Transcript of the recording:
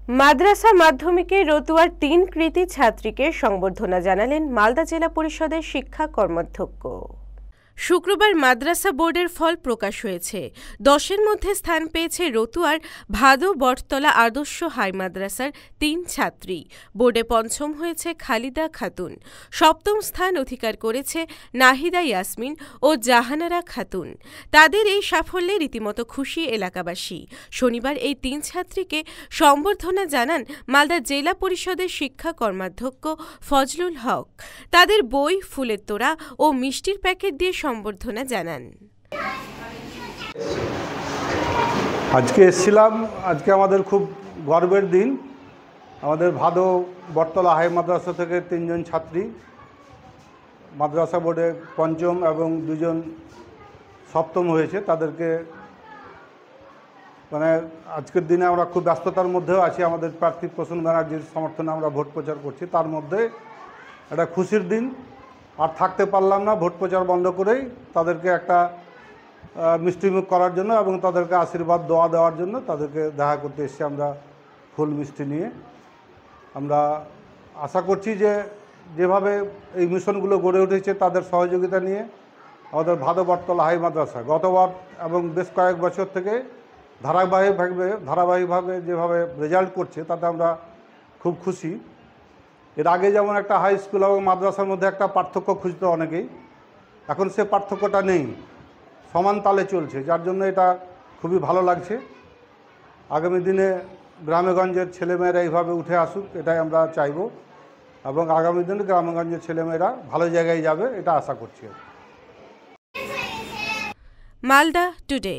মাদ্রাসা মাধ্যমিকে রতুয়ার ৩ কৃতী ছাত্রীকে সংবর্ধনা জানালেন মালদা জেলা পরিষদের শিক্ষা কর্মাধ্যক্ষ। শুক্রবার মাদ্রাসা বোর্ডের ফল প্রকাশ হয়েছে। 10-এর মধ্যে স্থান পেয়েছে রতুয়ার ভাদো বটতলা আদর্শ হাই মাদ্রাসার ৩ ছাত্রী। বোর্ডে পঞ্চম হয়েছে খালিদা খাতুন। সপ্তম স্থান অধিকার করেছে নাহিদা ইয়াসমিন ও জাহানারা খাতুন। তাদের এই সাফল্যে রীতিমতো খুশি এলাকাবাসী। শনিবার এই ৩ ছাত্রীকে সংবর্ধনা জানান মালদা জেলা পরিষদের শিক্ষা কর্মাধ্যক্ষ ফজলুল হক। তাদের বই, ফুলের তোড়া ও মিষ্টির প্যাকেট দিয়ে সংবর্ধনা জানান। আজকে এসেছিলাম, আজকে আমাদের খুব গর্বের দিন। আমাদের ভাদো বটতলা হাই মাদ্রাসা থেকে 3 জন ছাত্রী মাদ্রাসা বোর্ডে পঞ্চম এবং 2 জন সপ্তম হয়েছে। তাদেরকে আজকের দিনে আমরা খুব ব্যস্ততার মধ্যেও আছি। আমাদের প্রার্থী প্রসূন ব্যানার্জির সমর্থনে আমরা ভোট প্রচার করছি। তার মধ্যে একটা খুশির দিন, আর থাকতে পারলাম না। ভোট প্রচার বন্ধ করেই তাদেরকে একটা মিষ্টিমুখ করার জন্য এবং তাদেরকে আশীর্বাদ দোয়া দেওয়ার জন্য তাদেরকে দেখা করতে এসেছি আমরা ফুল মিষ্টি নিয়ে। আমরা আশা করছি যে যেভাবে এই মিশনগুলো গড়ে উঠেছে তাদের সহযোগিতা নিয়ে আমাদের ভাদো বটতলা হাই মাদ্রাসা গতবার এবং বেশ কয়েক বছর থেকে ধারাবাহিকভাবে যেভাবে রেজাল্ট করছে তাতে আমরা খুব খুশি। এর আগে যেমন একটা হাই স্কুল এবং মাদ্রাসার মধ্যে একটা পার্থক্য খুঁজতো অনেকেই, এখন সে পার্থক্যটা নেই, সমান তালে চলছে, যার জন্য এটা খুবই ভালো লাগছে। আগামী দিনে গ্রামেগঞ্জের ছেলেমেয়েরা এইভাবে উঠে আসুক, এটাই আমরা চাইব, এবং আগামী দিনে গ্রামেগঞ্জের ছেলেমেয়েরা ভালো জায়গায় যাবে এটা আশা করছি। মালদা টুডে।